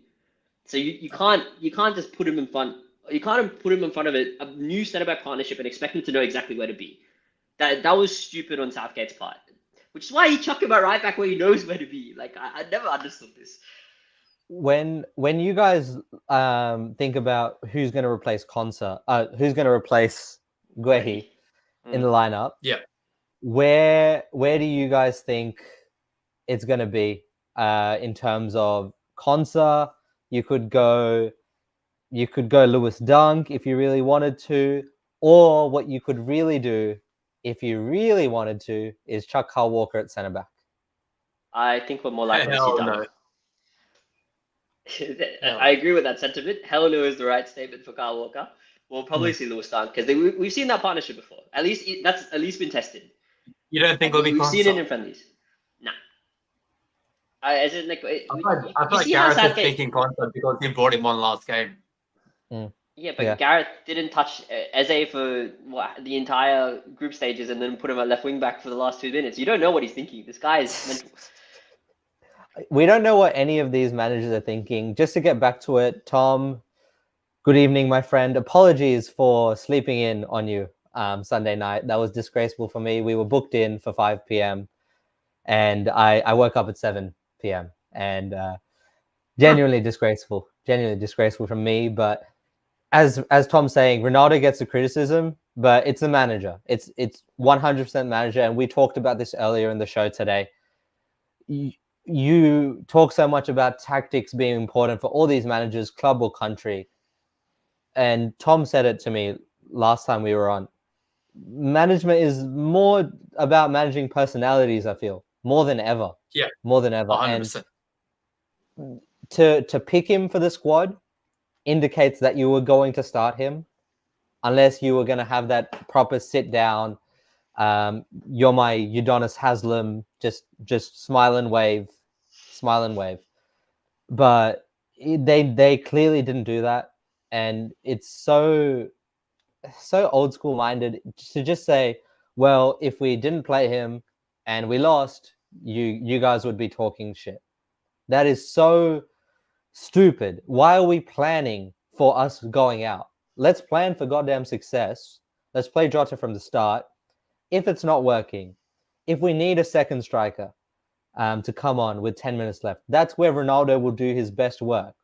so you can't just put him in front. You can't put him in front of a new centre back partnership and expect him to know exactly where to be. That was stupid on Southgate's part, which is why he chucked him at right back where he knows where to be. Like I never understood this. When you guys think about who's going to replace Konsa, who's going to replace Guehi in the lineup, Yeah. where do you guys think it's going to be in terms of Konsa? You could go Lewis Dunk if you really wanted to, or what you could really do if you really wanted to is chuck Kyle Walker at centre back. I think we're more likely to see Hell Dunk. no. I agree with that sentiment. Hell no is the right statement for Kyle Walker. We'll probably see Lewis Dunk because we've seen that partnership before. At least that's at least been tested. You don't think it'll be We've seen it in Konsa? friendlies. Nah. As in, like, I feel like see how Gareth is Southgate. thinking Konsa because he brought him on last game. Yeah, but Yeah. Gareth didn't touch Eze for the entire group stages and then put him at left wing back for the last 2 minutes. You don't know what he's thinking. This guy is mental. We don't know what any of these managers are thinking. Just to get back to it, Tom, good evening, my friend. Apologies for sleeping in on you Sunday night. That was disgraceful for me. We were booked in for 5 p.m. and I woke up at 7 p.m. and genuinely disgraceful from me. But as Tom's saying, Ronaldo gets the criticism, but it's the manager. It's 100% manager, and we talked about this earlier in the show today. You talk so much about tactics being important for all these managers, club or country. And Tom said it to me last time we were on. Management is more about managing personalities, I feel, more than ever. Yeah. More than ever. 100%. And to pick him for the squad indicates that you were going to start him unless you were going to have that proper sit down. You're my Udonis Haslam, just smile and wave. But they clearly didn't do that, and it's so old school minded to just say, well, if we didn't play him and we lost, you guys would be talking shit. That is so stupid. Why are we planning for us going out? Let's plan for goddamn success. Let's play Jota from the start. If it's not working, if we need a second striker to come on with 10 minutes left, that's where Ronaldo will do his best work.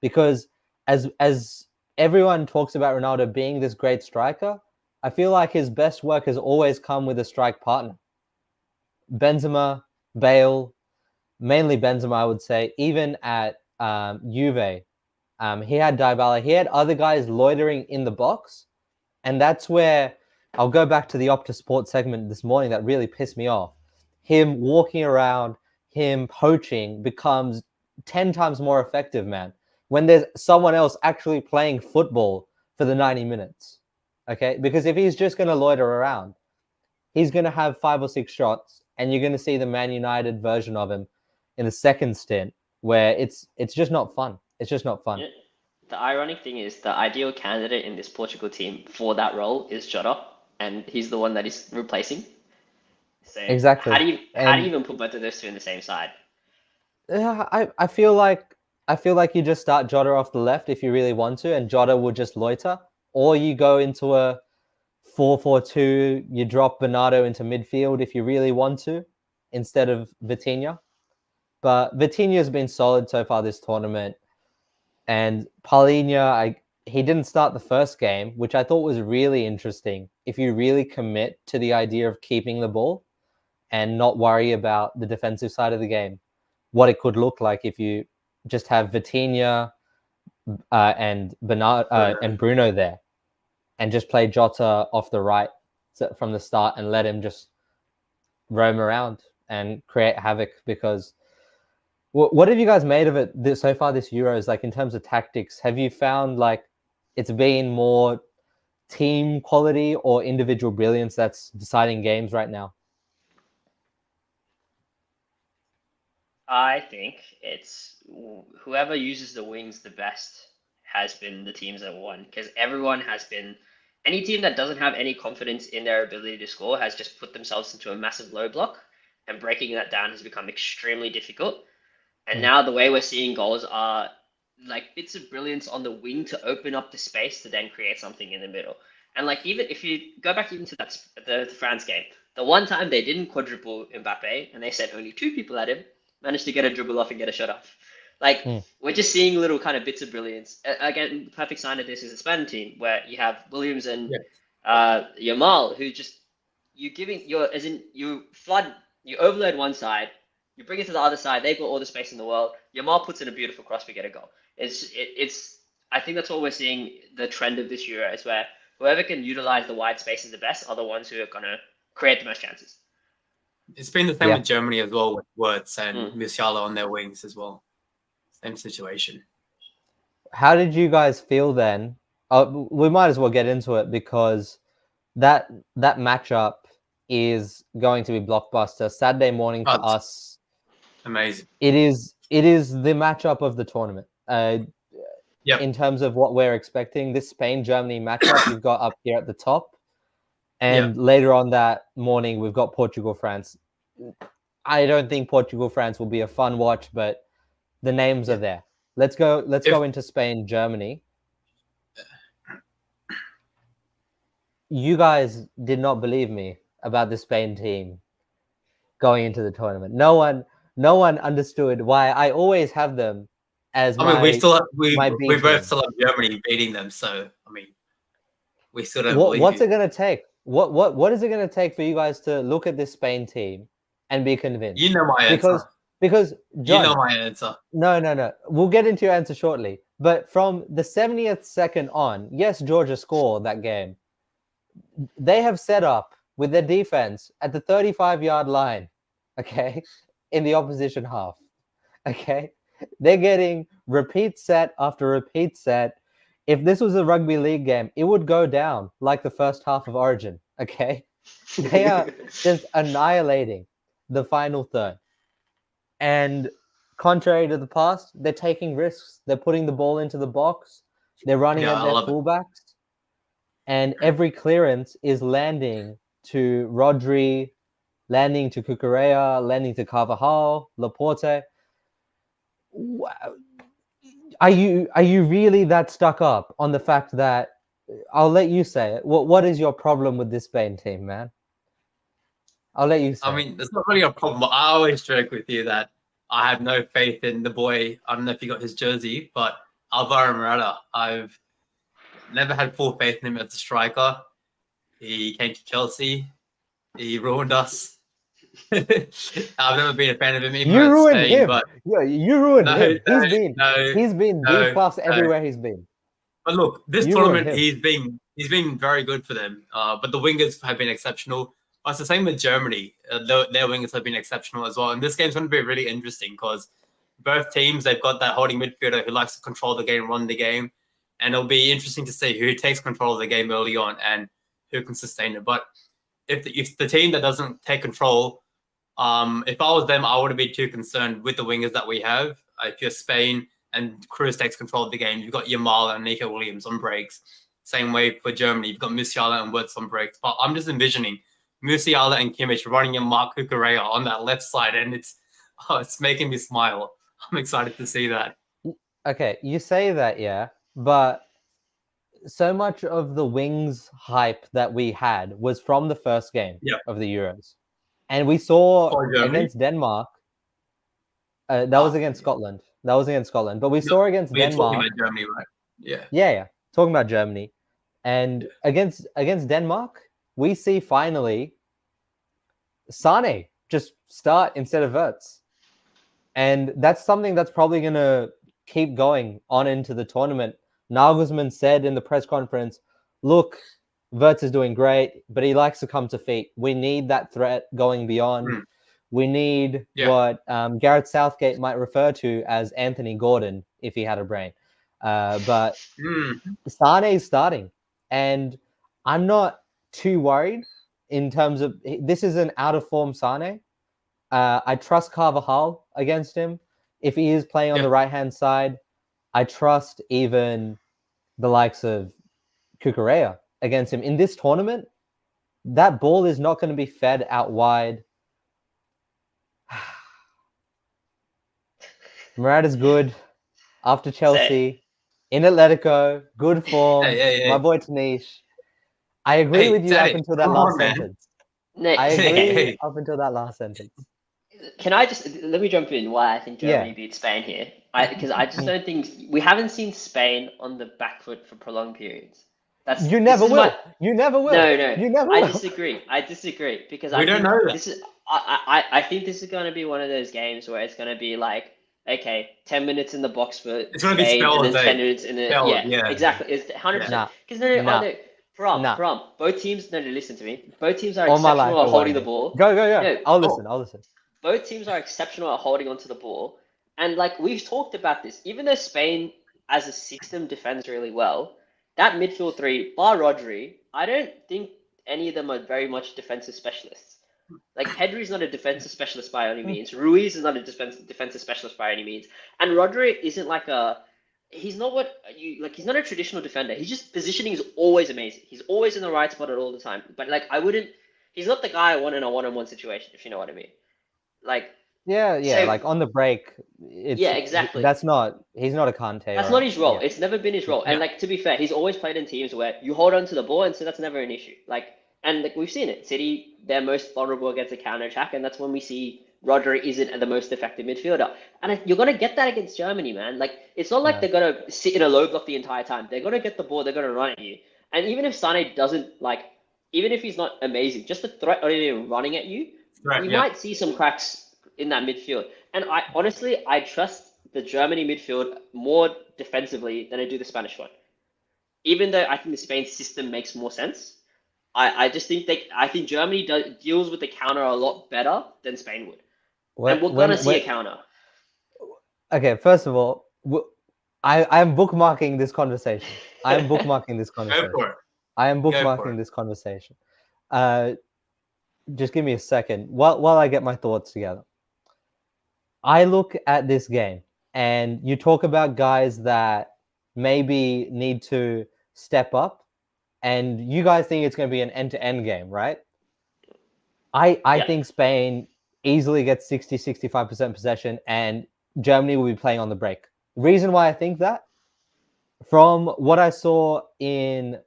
Because as everyone talks about Ronaldo being this great striker, I feel like his best work has always come with a strike partner. Benzema, Bale, mainly Benzema, I would say. Even at Juve, he had Dybala. He had other guys loitering in the box. And that's where I'll go back to the Opta Sport segment this morning that really pissed me off. Him walking around, him poaching becomes 10 times more effective, man, when there's someone else actually playing football for the 90 minutes. Okay? Because if he's just going to loiter around, he's going to have 5 or 6 shots, and you're going to see the Man United version of him in the second stint where it's just not fun. It's just not fun. Yeah. The ironic thing is the ideal candidate in this Portugal team for that role is Jota, and he's the one that is replacing. So Exactly. How do you even put both of those two in the same side? Yeah, I feel like you just start Jota off the left if you really want to, and Jota will just loiter, or you go into a 4-4-2. You drop Bernardo into midfield if you really want to, instead of Vitinha. But Vitinha has been solid so far this tournament, and Paulinho, he didn't start the first game, which I thought was really interesting. If you really commit to the idea of keeping the ball and not worry about the defensive side of the game, what it could look like if you just have Vitinha and Bernard and Bruno there, and just play Jota off the right from the start and let him just roam around and create havoc. Because what have you guys made of it so far this Euros? Like in terms of tactics, have you found like it's been more team quality or individual brilliance that's deciding games right now? I think it's whoever uses the wings the best has been the teams that won, because everyone has been any team that doesn't have any confidence in their ability to score has just put themselves into a massive low block, and breaking that down has become extremely difficult. And now the way we're seeing goals are like bits of brilliance on the wing to open up the space to then create something in the middle. And like even if you go back even to the France game, the one time they didn't quadruple Mbappe and they sent only two people at him, managed to get a dribble off and get a shot off. Like we're just seeing little kind of bits of brilliance. Again, the perfect sign of this is the Spain team where you have Williams and Yamal, who just you overload one side, you bring it to the other side, they've got all the space in the world. Yamal puts in a beautiful cross, we get a goal. It's I think that's what we're seeing the trend of this Euro is where whoever can utilize the wide spaces the best are the ones who are gonna create the most chances. It's been the same with Germany as well, with Wirtz and Musiala on their wings as well. Same situation. How did you guys feel then? We might as well get into it because that matchup is going to be blockbuster. Saturday morning for us. Amazing. It is the matchup of the tournament. In terms of what we're expecting, this Spain-Germany matchup you've got up here at the top. And later on that morning, we've got Portugal-France. I don't think Portugal-France will be a fun watch, but the names are there. Let's go into Spain-Germany. You guys did not believe me about the Spain team going into the tournament. No one understood why I always have them as we both still have Germany beating them, so I mean, we still don't believe what's it going to take? What is it going to take for you guys to look at this Spain team and be convinced? You know my answer. Because John, you know my answer. No. We'll get into your answer shortly. But from the 70th second on, yes, Georgia scored that game. They have set up with their defense at the 35-yard line, okay, in the opposition half, okay? They're getting repeat set after repeat set. If this was a rugby league game, it would go down like the first half of Origin, okay? They are just annihilating the final third. And contrary to the past, they're taking risks. They're putting the ball into the box. They're running at their fullbacks. And every clearance is landing to Rodri, landing to Cucurella, landing to Carvajal, Laporte. Are you really that stuck up on the fact that I'll let you say it? What is your problem with this Spain team, man? I'll let you say. I mean, it's not really a problem. But I always joke with you that I have no faith in the boy. I don't know if you got his jersey, but Alvaro Morata. I've never had full faith in him as a striker. He came to Chelsea. He ruined us. I've never been a fan of him. You ruined him. But you ruined him. He's been B+ everywhere he's been. But look, this tournament he's been very good for them. But the wingers have been exceptional. It's the same with Germany. Their wingers have been exceptional as well. And this game's going to be really interesting because both teams, they've got that holding midfielder who likes to control the game, run the game. And it'll be interesting to see who takes control of the game early on and who can sustain it. But if the team that doesn't take control, if I was them, I wouldn't be too concerned with the wingers that we have. If you're Spain and Cruz takes control of the game, you've got Yamal and Nico Williams on breaks. Same way for Germany, you've got Musiala and Wirtz on breaks. But I'm just envisioning Musiala and Kimmich running in Marc Cucurella on that left side, and it's making me smile. I'm excited to see that. Okay, you say that, yeah, but so much of the wings hype that we had was from the first game of the Euros. And we saw against Denmark, that was against Scotland. But we saw against Denmark. Talking about Germany, right? Yeah. talking about Germany, and against Denmark, we see finally Sane just start instead of Wirtz. And that's something that's probably going to keep going on into the tournament. Nagelsmann said in the press conference, look, Wirtz is doing great, but he likes to come to feet. We need that threat going beyond. We need what Gareth Southgate might refer to as Anthony Gordon if he had a brain. But Sane is starting. And I'm not too worried in terms of this is an out of form Sane. I trust Carvajal against him. If he is playing on the right-hand side, I trust even the likes of Cucurella against him. In this tournament, that ball is not going to be fed out wide. Morata's good after Chelsea, in Atletico, good form. My boy Tanish. I agree with you up until that last sentence. I agree up until that last sentence. Can I just let me jump in why I think Germany beat Spain here? Because I just don't think we haven't seen Spain on the back foot for prolonged periods. You never will. You never will. No, you never will. I disagree because we don't know that. This is I think this is going to be one of those games where it's going to be like, okay, 10 minutes in the box for it's going to be Spain spelled, and then 10 minutes in the exactly. It's 100%. Because From both teams. No, listen to me. Both teams are exceptional at holding the ball. Go. No, I'll listen. Both teams are exceptional at holding onto the ball, and like we've talked about this, even though Spain as a system defends really well, that midfield three, bar Rodri, I don't think any of them are very much defensive specialists. Like Pedri's not a defensive specialist by any means. Ruiz is not a defensive specialist by any means, and Rodri isn't like he's not he's not a traditional defender. He's just positioning is always amazing. He's always in the right spot at all the time. But like he's not the guy I want in a one-on-one situation, if you know what I mean. Like so, like on the break. Exactly. He's not a Kante. That's not his role. It's never been his role. And like to be fair, he's always played in teams where you hold on to the ball, and so that's never an issue. And we've seen it. City, they're most vulnerable against a counter attack, and that's when we see Rodri isn't the most effective midfielder. And you're gonna get that against Germany, man. Like it's not like they're gonna sit in a low block the entire time. They're gonna get the ball. They're gonna run at you. And even if Sane doesn't even if he's not amazing, just the threat of him running at you. We might see some cracks in that midfield. And I trust the Germany midfield more defensively than I do the Spanish one. Even though I think the Spain system makes more sense, I just think I think Germany deals with the counter a lot better than Spain would. And we're going to see a counter. Okay, first of all, I'm bookmarking this conversation. I am bookmarking this conversation. Just give me a second while I get my thoughts together. I look at this game and you talk about guys that maybe need to step up, and you guys think it's going to be an end-to-end game, right? I think Spain easily gets 60-65% possession and Germany will be playing on the break. Reason why I think that, from what I saw in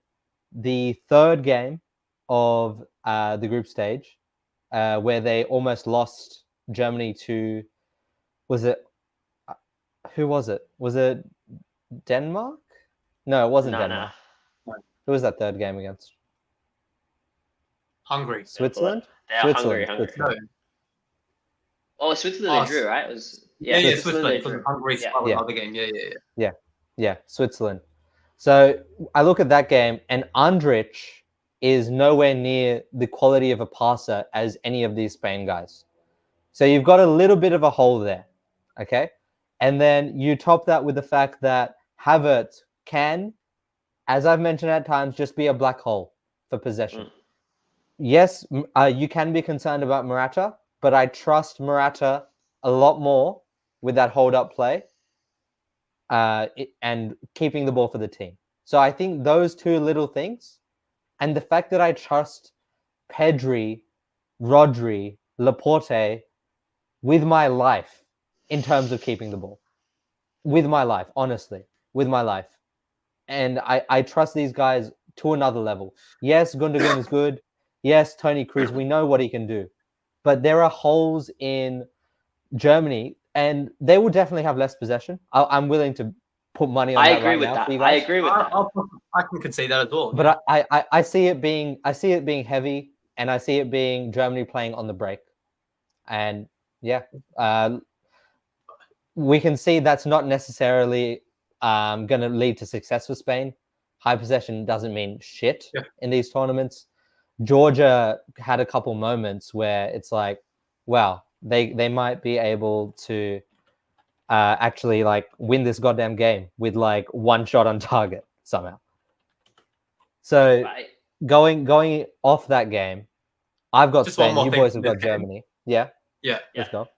the third game of the group stage, where they almost lost Germany to, who was it? Was it Denmark? No, it wasn't Denmark. No. Who was that third game against? Hungary. Switzerland? Hungary. No. Oh, Switzerland drew, right? It was Switzerland. Hungary's other game. Yeah, Switzerland. So I look at that game, and Andrich is nowhere near the quality of a passer as any of these Spain guys. So you've got a little bit of a hole there, okay? And then you top that with the fact that Havertz can, as I've mentioned at times, just be a black hole for possession. Yes, you can be concerned about Morata, but I trust Morata a lot more with that hold-up play and keeping the ball for the team. So I think those two little things, and the fact that I trust Pedri, Rodri, Laporte with my life in terms of keeping the ball. With my life, honestly. With my life. And I trust these guys to another level. Yes, Gundogan is good. Yes, Toni Kroos, we know what he can do. But there are holes in Germany, and they will definitely have less possession. I'm willing to put money on I that agree right with now that. for you I guys. agree with that. I can concede that as well. But I see it being heavy, and I see it being Germany playing on the break, and yeah, we can see that's not necessarily going to lead to success for Spain. High possession doesn't mean shit in these tournaments. Georgia had a couple moments where it's like, wow, they might be able to actually like win this goddamn game with like one shot on target somehow. So Right. going off that game, I've got Just one Spain. more You thing boys from have this got game. Germany. Yeah, Yeah. let's go.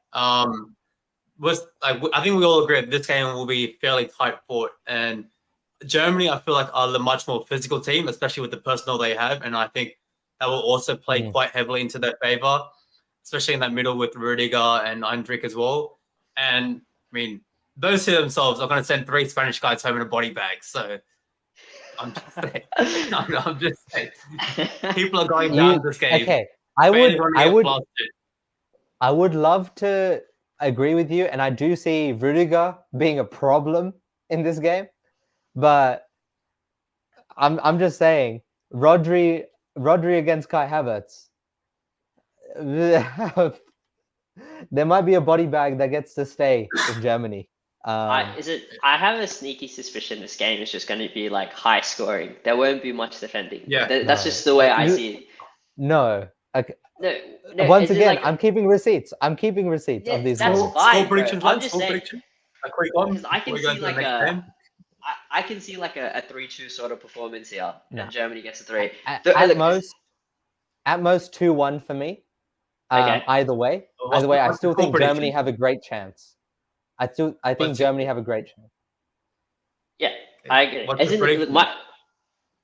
Was like I think we all agree that this game will be fairly tight fought, and Germany I feel like are the much more physical team, especially with the personnel they have, and I think that will also play quite heavily into their favor, especially in that middle with Rudiger and Eindrick as well. And I mean, those two themselves are going to send 3 Spanish guys home in a body bag. So I'm just saying, I'm just saying, people are going down this game. Okay, I would love to agree with you, and I do see Rudiger being a problem in this game, but I'm just saying, Rodri against Kai Havertz, there might be a body bag that gets to stay in Germany. I have a sneaky suspicion this game is just going to be like high scoring. There won't be much defending. Yeah. That's just the way I see it. No. Okay. No. Once again, I'm keeping receipts. I'm keeping receipts of these that's goals. fine, Score predictions, bro. I'm lads, just score saying. prediction. A quick one. Because I can before we go see into the like next game. I can see like a 3-2 sort of performance here, and Germany gets a 3. At most 2-1 for me. Okay. Either way, I still think Germany have a great chance. I think Germany have a great chance. Yeah, I agree. What's the prediction?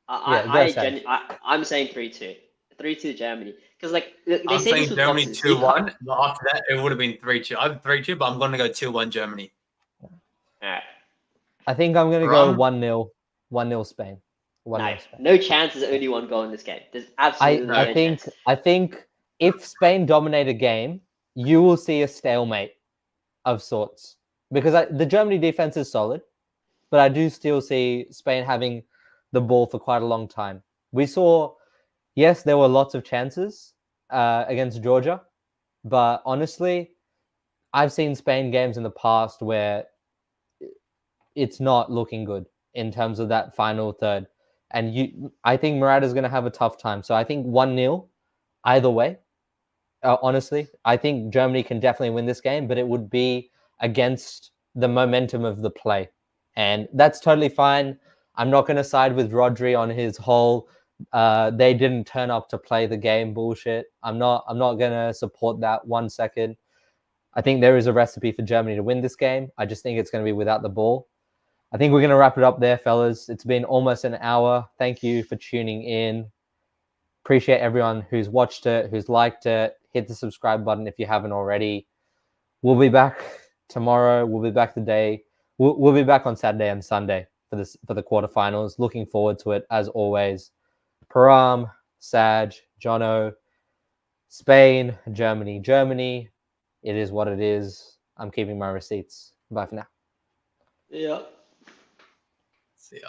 I'm saying 3-2. 3-2 Germany. Because like they I'm say saying this with Germany boxers. 2-1. But after that, it would have been 3-2. I'm 3-2, but I'm going to go 2-1 Germany. All right. I think I'm going to go 1-0. 1-0 Spain. 1-0 Spain. No chance. There's only one goal in this game. There's absolutely no chance. I think if Spain dominate a game, you will see a stalemate of sorts, because the Germany defense is solid, but I do still see Spain having the ball for quite a long time. We saw, yes, there were lots of chances against Georgia, but honestly, I've seen Spain games in the past where it's not looking good in terms of that final third. And I think Morata's going to have a tough time. So I think 1-0 either way. Honestly, I think Germany can definitely win this game, but it would be against the momentum of the play. And that's totally fine. I'm not going to side with Rodri on his whole they didn't turn up to play the game bullshit. I'm not going to support that 1 second. I think there is a recipe for Germany to win this game. I just think it's going to be without the ball. I think we're going to wrap it up there, fellas. It's been almost an hour. Thank you for tuning in. Appreciate everyone who's watched it, who's liked it. Hit the subscribe button if you haven't already. We'll be back tomorrow. We'll be back today. We'll be back on Saturday and Sunday for the quarterfinals. Looking forward to it as always. Param, Saj, Jono, Spain, Germany. It is what it is. I'm keeping my receipts. Bye for now. Yeah. See ya.